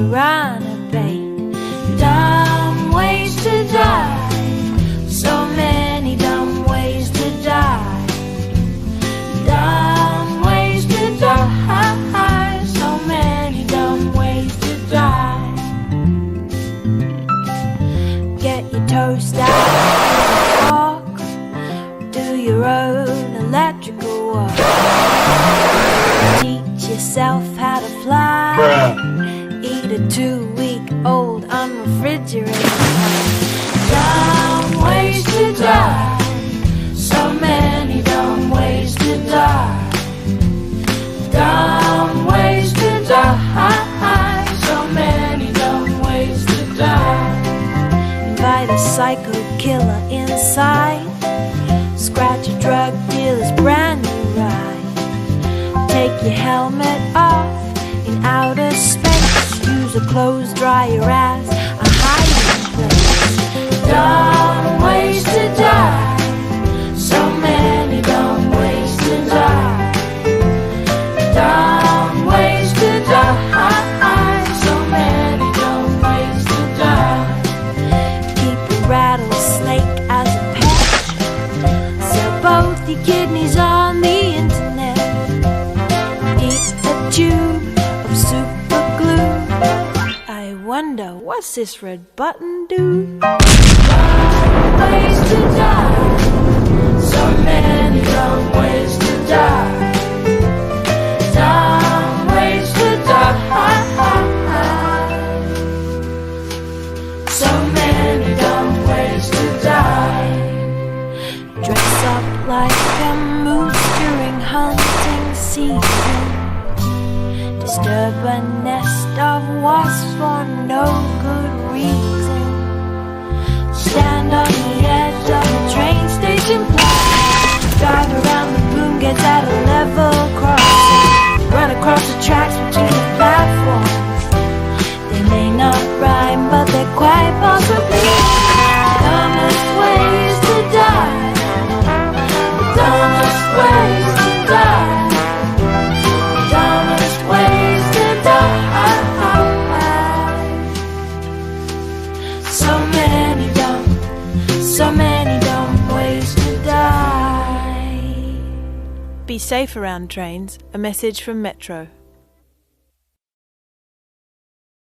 Ranabate. Dumb ways to die, so many dumb ways to die. Dumb ways to die, so many dumb ways to die. Get your toast out of the fork, do your own electrical work. Teach yourself how to fly. Eat a 2-week-old unrefrigerated pie. Dumb ways to die, so many dumb ways to die. Dumb ways to die, so many dumb ways to die. Invite a psycho killer inside. Scratch a drug dealer's brand new ride. Take your helmet off in outer space. Use a clothes dryer as a hiding place. Dumb ways to die, so many dumb ways to die. Dumb ways to die, so many dumb ways to die. Keep a rattlesnake as a pet. Sell both your kidneys on the internet. Eat a tube of super glue. I wonder, what's this red button do? Dumb ways to die, so many dumb ways to die. Dumb ways to die, so many dumb ways to die. Dress up like a moose during hunting season. Disturb a nest of wasps for no good reason. Stand on the edge of a train station platform. Drive around the boom, gets at a level crossing. Run across the tracks between the platforms. They may not rhyme, but they're quite possibly dumbest ways to die. The dumbest ways to die. Dumbest ways to die. So many dumb ways to die. Be safe around trains. A message from Metro.